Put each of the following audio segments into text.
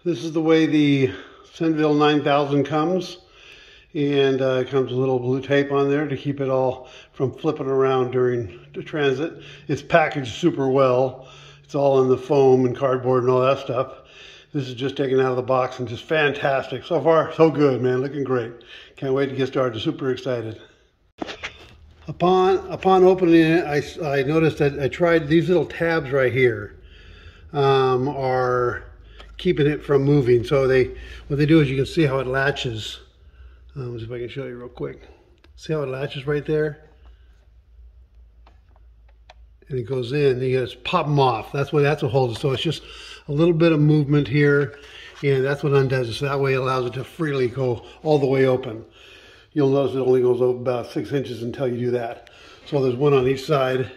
This is the way the Senville 9000 comes, and it comes with a little blue tape on there to keep it all from flipping around during the transit. It's packaged super well. It's all in the foam and cardboard and all that stuff. This is just taken out of the box and just fantastic. So far, so good, man. Looking great. Can't wait to get started. Super excited. Upon opening it, I noticed that I tried these little tabs right here are keeping it from moving. So what they do is, you can see how it latches. Let's see if I can show you real quick. See how it latches right there? And it goes in, and you just pop them off. That's what holds it. So it's just a little bit of movement here, and that's what undoes it. So that way it allows it to freely go all the way open. You'll notice it only goes over about 6 inches until you do that. So there's one on each side,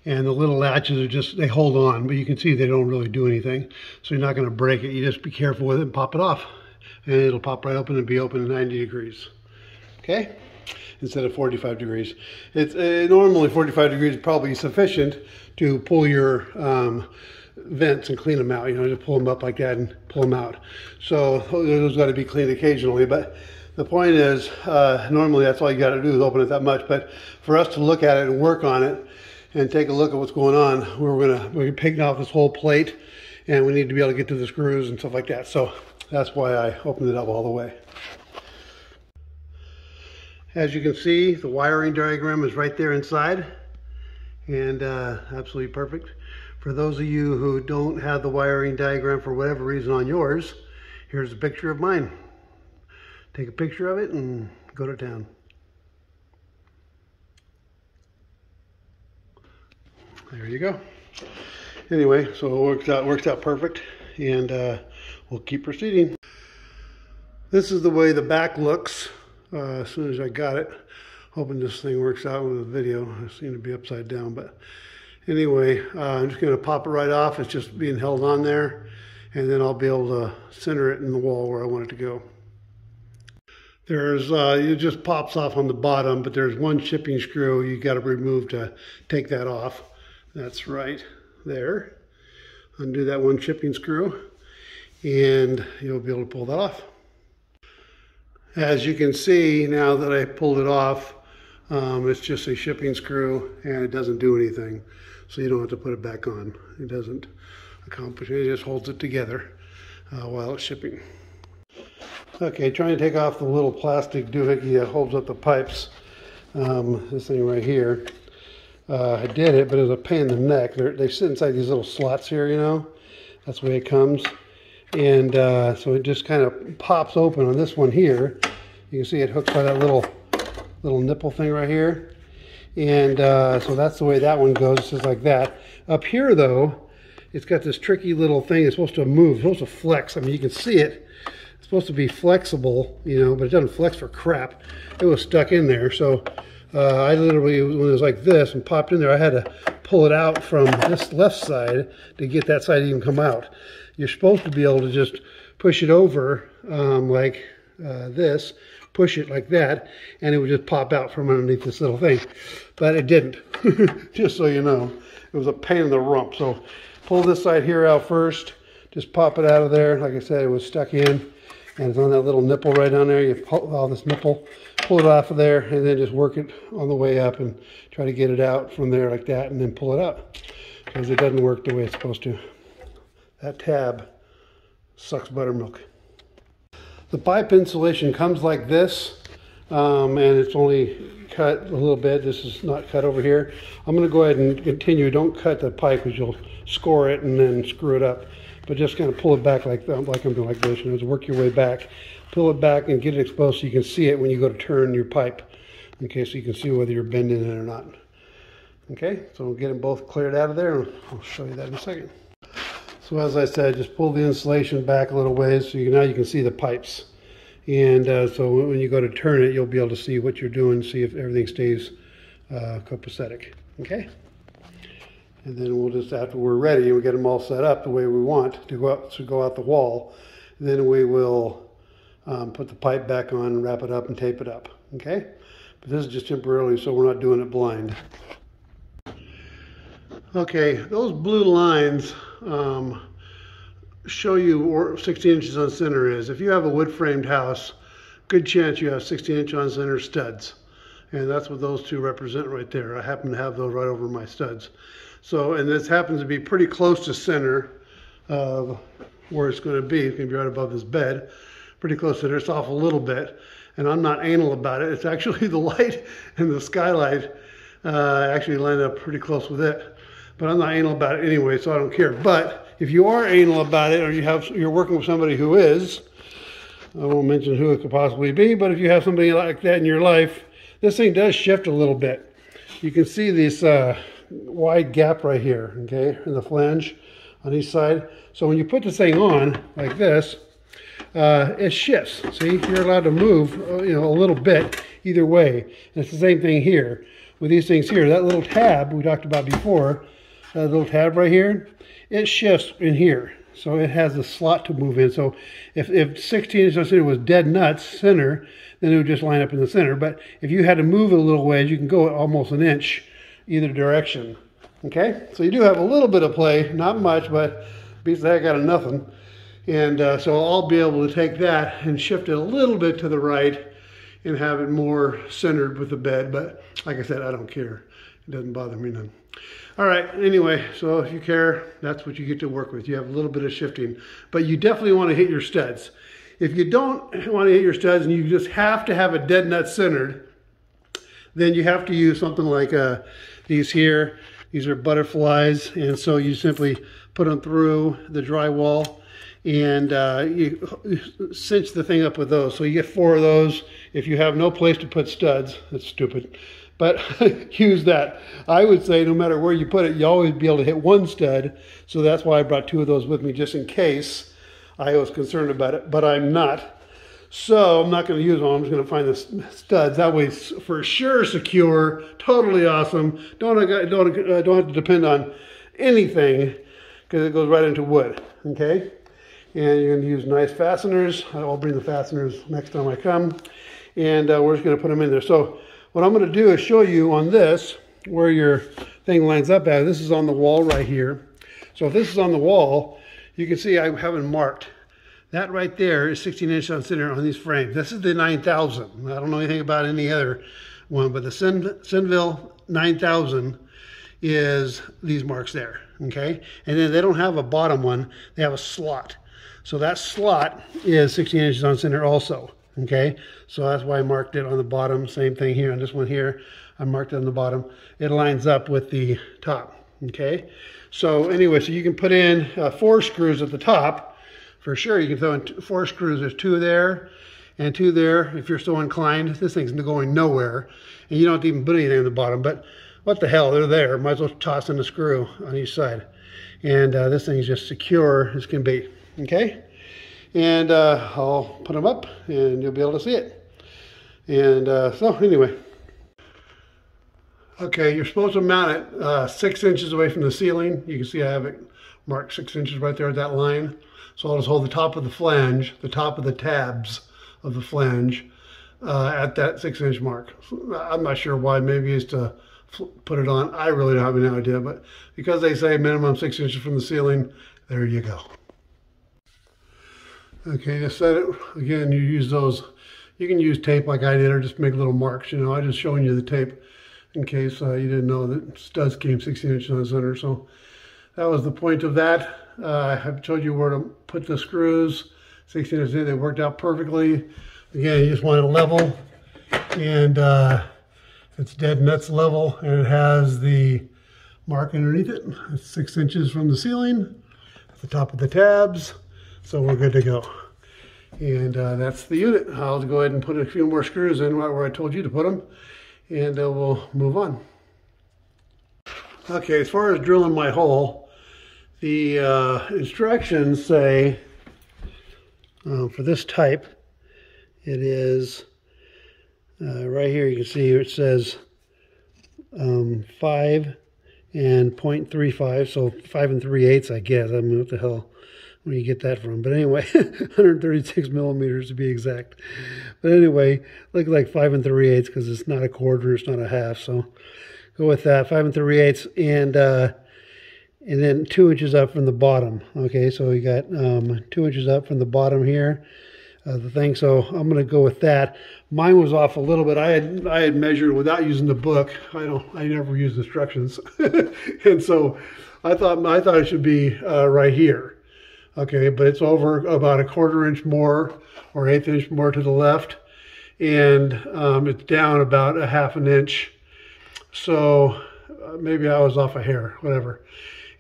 and the little latches are just, they hold on, but you can see they don't really do anything. So you're not going to break it. You just be careful with it and pop it off, and it'll pop right open and be open at 90 degrees. Okay? Instead of 45 degrees. It's normally 45 degrees is probably sufficient to pull your vents and clean them out. You know, just pull them up like that and pull them out. So those got to be cleaned occasionally, but the point is, normally that's all you got to do is open it that much. But for us to look at it and work on it and take a look at what's going on, we're gonna take off this whole plate, and we need to be able to get to the screws and stuff like that. So that's why I opened it up all the way. As you can see, the wiring diagram is right there inside, and absolutely perfect. For those of you who don't have the wiring diagram for whatever reason on yours, here's a picture of mine. Take a picture of it and go to town. There you go. Anyway, so it works out perfect, and we'll keep proceeding. This is the way the back looks. As soon as I got it, hoping this thing works out with the video. I seem to be upside down, but anyway, I'm just going to pop it right off. It's just being held on there, and then I'll be able to center it in the wall where I want it to go. There's it just pops off on the bottom, but there's one shipping screw you got to remove to take that off. That's right there. Undo that one shipping screw, and you'll be able to pull that off. As you can see, now that I pulled it off, it's just a shipping screw, and it doesn't do anything. So you don't have to put it back on. It doesn't accomplish it. It just holds it together while it's shipping. Okay, trying to take off the little plastic doohickey that holds up the pipes. This thing right here. I did it, but it was a pain in the neck. They sit inside these little slots here, you know. That's the way it comes. And so it just kind of pops open on this one here. You can see it hooks by that little nipple thing right here. And so that's the way that one goes. It's just like that. Up here, though, it's got this tricky little thing. It's supposed to move. It's supposed to flex. I mean, you can see it. It's supposed to be flexible, you know, but it doesn't flex for crap. It was stuck in there. So I literally, when it was like this and popped in there, I had to pull it out from this left side to get that side to even come out. You're supposed to be able to just push it over like this, push it like that, and it would just pop out from underneath this little thing. But it didn't, just so you know. It was a pain in the rump. So pull this side here out first, just pop it out of there. Like I said, it was stuck in, and it's on that little nipple right down there. You pull all this nipple, pull it off of there, and then just work it on the way up and try to get it out from there like that, and then pull it up, because it doesn't work the way it's supposed to. That tab sucks buttermilk. The pipe insulation comes like this, and it's only cut a little bit. This is not cut over here. I'm going to go ahead and continue. Don't cut the pipe, because you'll score it and then screw it up. But just kind of pull it back like I'm doing like this. You know, just work your way back, pull it back, and get it exposed so you can see it when you go to turn your pipe. Okay, so you can see whether you're bending it or not. Okay, so we'll get them both cleared out of there, and I'll show you that in a second. So as I said, just pull the insulation back a little ways so now you can see the pipes. And so when you go to turn it, you'll be able to see what you're doing, see if everything stays copacetic. Okay? And then we'll just, after we're ready, we get them all set up the way we want to go out the wall. Then we will put the pipe back on, wrap it up, and tape it up. Okay? But this is just temporarily, so we're not doing it blind. Okay, those blue lines show you where 16 inches on center is. If you have a wood framed house, good chance you have 16 inch on center studs. And that's what those two represent right there. I happen to have those right over my studs. So, and this happens to be pretty close to center of where it's going to be. It's going to be right above this bed. Pretty close to there. It's off a little bit. And I'm not anal about it. It's actually the light and the skylight actually lined up pretty close with it. But I'm not anal about it anyway, so I don't care. But if you are anal about it, or you're working with somebody who is, I won't mention who it could possibly be, but if you have somebody like that in your life, this thing does shift a little bit. You can see this wide gap right here, okay, in the flange on each side. So when you put this thing on like this, it shifts. See, you're allowed to move, you know, a little bit either way. And it's the same thing here with these things here. That little tab we talked about before, that little tab right here, it shifts in here. So it has a slot to move in. So if 16 inches on center was dead nuts center, then it would just line up in the center. But if you had to move it a little ways, you can go almost an inch either direction. Okay, so you do have a little bit of play, not much, but beats the heck out of nothing. And so I'll be able to take that and shift it a little bit to the right and have it more centered with the bed. But like I said, I don't care. It doesn't bother me none. All right, anyway, so if you care, that's what you get to work with. You have a little bit of shifting, but you definitely want to hit your studs. If you don't want to hit your studs and you just have to have a dead nut centered, then you have to use something like these here. These are butterflies, and so you simply put them through the drywall and you cinch the thing up with those. So you get 4 of those. If you have no place to put studs, that's stupid, but use that. I would say no matter where you put it, you always be able to hit 1 stud. So that's why I brought 2 of those with me, just in case I was concerned about it, but I'm not. So I'm not going to use them. I'm just going to find the studs. That way it's for sure secure, totally awesome. Don't have to depend on anything because it goes right into wood, okay? And you're going to use nice fasteners. I'll bring the fasteners next time I come. And we're just going to put them in there. So what I'm going to do is show you on this where your thing lines up at. This is on the wall right here. So if this is on the wall, you can see I haven't marked. That right there is 16 inches on center on these frames. This is the 9000. I don't know anything about any other one, but the Senville 9000 is these marks there, okay? And then they don't have a bottom one, they have a slot. So that slot is 16 inches on center also, okay? So that's why I marked it on the bottom. Same thing here on this one here. I marked it on the bottom. It lines up with the top, okay? So anyway, so you can put in 4 screws at the top. For sure, you can throw in 4 screws. There's 2 there and 2 there if you're so inclined. This thing's going nowhere, and you don't have to even put anything on the bottom, but what the hell, they're there. Might as well toss in a screw on each side. And this thing is just secure as can be, okay? And I'll put them up, and you'll be able to see it. And so anyway. Okay, you're supposed to mount it 6 inches away from the ceiling. You can see I have it marked 6 inches right there at that line. So I'll just hold the top of the flange, the top of the tabs of the flange at that 6 inch mark. I'm not sure why, maybe it's to put it on. I really don't have any idea, but because they say minimum 6 inches from the ceiling, there you go. Okay, to set it, again, you use those, you can use tape like I did or just make little marks, you know. I'm just showing you the tape in case you didn't know that studs came 16 inches on the center. So that was the point of that. I have told you where to put the screws. 16 inches in, they worked out perfectly. Again, you just want it level, and it's dead nuts level, and it has the mark underneath it. It's 6 inches from the ceiling at the top of the tabs, so we're good to go. And that's the unit. I'll go ahead and put a few more screws in right where I told you to put them, and we'll move on. Okay, as far as drilling my hole, the instructions say for this type, it is right here. You can see here it says 5 and 0.35, so 5 3/8, I guess. I mean, what the hell, where do you get that from? But anyway, 136 millimeters to be exact. But anyway, look like 5 3/8 because it's not a quarter, it's not a half. So go with that, 5 3/8, and and then 2 inches up from the bottom. Okay, so we got 2 inches up from the bottom here, the thing. So I'm going to go with that. Mine was off a little bit. I had measured without using the book. I never use instructions, and so I thought it should be right here. Okay, but it's over about a 1/4 inch more or 1/8 inch more to the left, and it's down about a 1/2 inch. So maybe I was off a hair, whatever.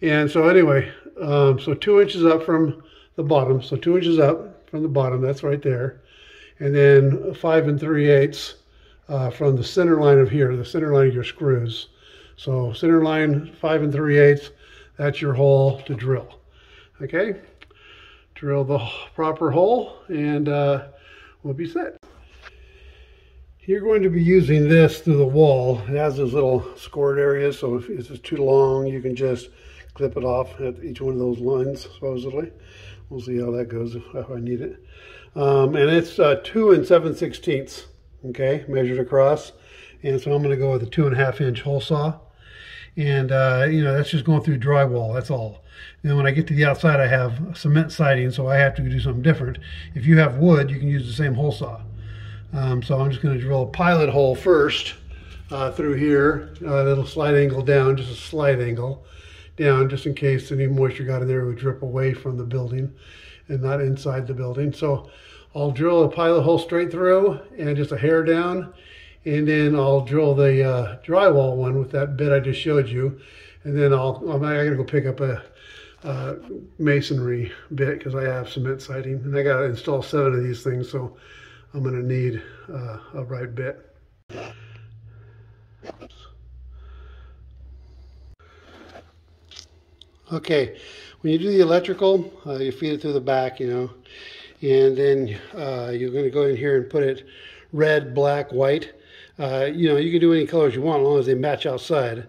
And so anyway, so 2 inches up from the bottom. So 2 inches up from the bottom, that's right there. And then 5 3/8 from the center line of here, the center line of your screws. So center line 5 3/8, that's your hole to drill. Okay, drill the proper hole and we'll be set. You're going to be using this through the wall. It has those little scored areas, so if it's too long, you can just clip it off at each one of those lines, supposedly. We'll see how that goes if I need it. And it's 2 7/16, okay, measured across. And so I'm going to go with a 2.5 inch hole saw. And, you know, that's just going through drywall, that's all. And then when I get to the outside, I have cement siding, so I have to do something different. If you have wood, you can use the same hole saw. So I'm just going to drill a pilot hole first through here, a little slight angle down, just a slight angle down, just in case any moisture got in there, it would drip away from the building and not inside the building. So I'll drill a pilot hole straight through and just a hair down, and then I'll drill the drywall one with that bit I just showed you, and then I'm gonna go pick up a masonry bit because I have cement siding, and I got to install 7 of these things, so I'm going to need a right bit. Okay, when you do the electrical, you feed it through the back, you know, and then you're going to go in here and put it red, black, white. You know, you can do any colors you want as long as they match outside,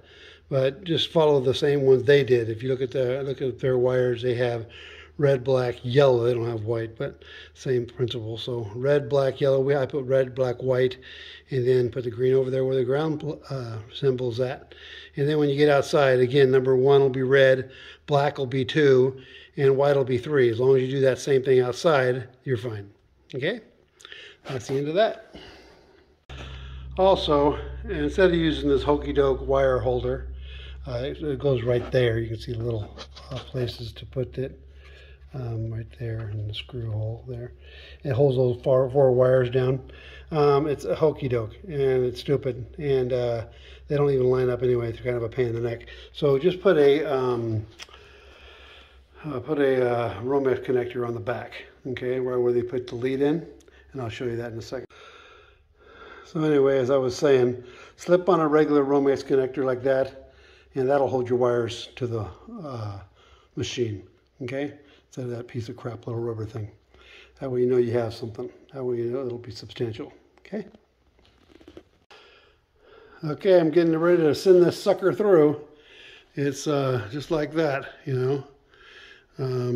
but just follow the same ones they did. If you look at their wires, they have red, black, yellow. They don't have white, but same principle. So red, black, yellow. I put red, black, white, and then put the green over there where the ground symbol's at. And then when you get outside, again, number 1 will be red, black will be 2, and white will be 3. As long as you do that same thing outside, you're fine. Okay? That's the end of that. Also, instead of using this hokey-doke wire holder, it goes right there. You can see little places to put it. Right there in the screw hole there. It holds those 4 wires down. It's a hokey doke and it's stupid, and they don't even line up anyway. It's kind of a pain in the neck. So just put a Romex connector on the back, okay, where they put the lead in, and I'll show you that in a second. So anyway, as I was saying, slip on a regular Romex connector like that, and that'll hold your wires to the machine, okay? Instead of that piece of crap little rubber thing. That way you know you have something. That way you know it'll be substantial. Okay? Okay, I'm getting ready to send this sucker through. It's just like that, you know.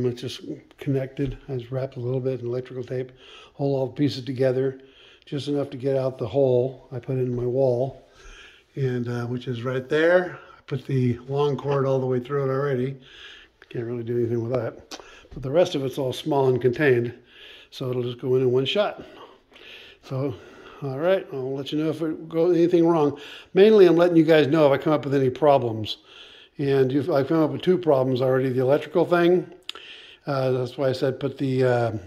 It's just connected. I just wrapped a little bit in electrical tape. Hold all the pieces together. Just enough to get out the hole I put in my wall. And which is right there. I put the long cord all the way through it already. Can't really do anything with that. But the rest of it's all small and contained, so it'll just go in one shot. So, all right, I'll let you know if it goes anything wrong. Mainly, I'm letting you guys know if I come up with any problems. And if I come up with 2 problems already, the electrical thing. That's why I said put the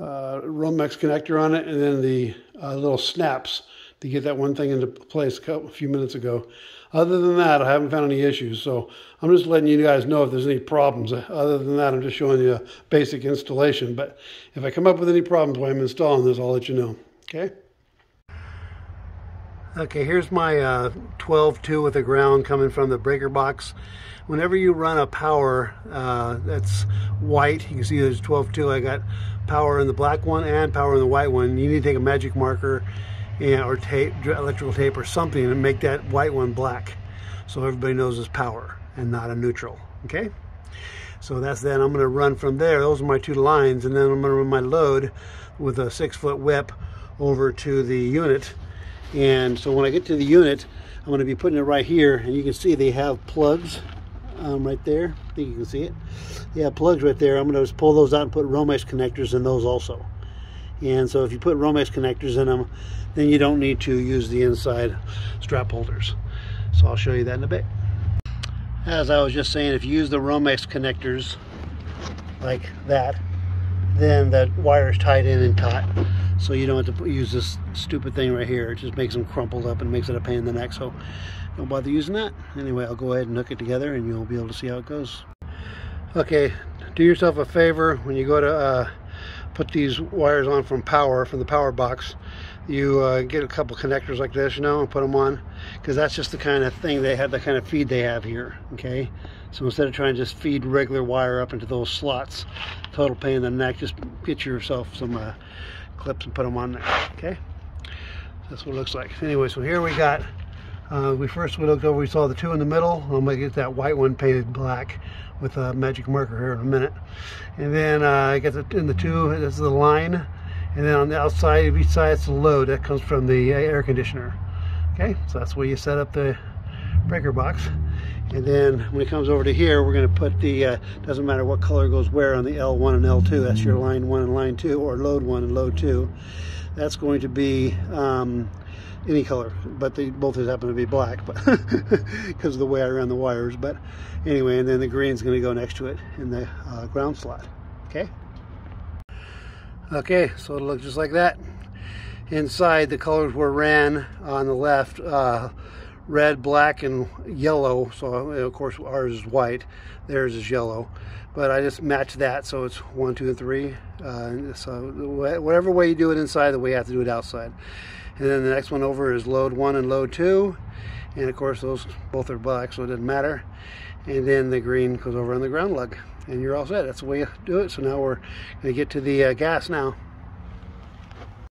Romex connector on it, and then the little snaps to get that one thing into place a few minutes ago. Other than that, I haven't found any issues, so I'm just letting you guys know if there's any problems. Other than that, I'm just showing you a basic installation. But if I come up with any problems while I'm installing this, I'll let you know. Okay? Okay, here's my 12-2 with the ground coming from the breaker box. Whenever you run a power that's white, you can see there's 12-2. I got power in the black one and power in the white one. You need to take a magic marker or tape, electrical tape or something, and make that white one black so everybody knows it's power and not a neutral. Okay, so that's that. I'm going to run from there. Those are my 2 lines, and then I'm going to run my load with a 6-foot whip over to the unit. And so when I get to the unit, I'm going to be putting it right here, and you can see they have plugs right there. I think you can see it. Yeah, plugs right there. I'm going to just pull those out and put Romex connectors in those also. And so if you put Romex connectors in them, then you don't need to use the inside strap holders. So I'll show you that in a bit. As I was just saying, if you use the Romex connectors like that, then the wire is tied in and taut. So you don't have to use this stupid thing right here. It just makes them crumpled up and makes it a pain in the neck. So don't bother using that. Anyway, I'll go ahead and hook it together and you'll be able to see how it goes. Okay, do yourself a favor when you go to put these wires on from the power box. You get a couple connectors like this, you know, and put them on, because that's just the kind of thing they have, the kind of feed they have here. Okay, so instead of trying to just feed regular wire up into those slots, total pain in the neck, just get yourself some clips and put them on there. Okay, that's what it looks like. Anyway, so here we got we looked over, we saw the two in the middle. I'm gonna get that white one painted black with a magic marker here in a minute. And then I get in the two, this is the line, and then on the outside of each side it's the load that comes from the air conditioner. Okay, so that's where you set up the breaker box. And then when it comes over to here, we're going to put the doesn't matter what color goes where on the L1 and L2. That's your line 1 and line 2, or load 1 and load 2. That's going to be any color, but they both happen to be black, but because of the way I ran the wires. But anyway, and then the green's going to go next to it in the ground slot. Okay, so it'll look just like that. Inside, the colors were ran on the left, red, black, and yellow. So of course ours is white, theirs is yellow, but I just matched that, so it's 1, 2, and 3. So whatever way you do it inside, the way you have to do it outside. And then the next one over is load 1 and load 2, and of course those both are black, so it doesn't matter. And then the green goes over on the ground lug, and you're all set. That's the way you do it. So now we're going to get to the gas now.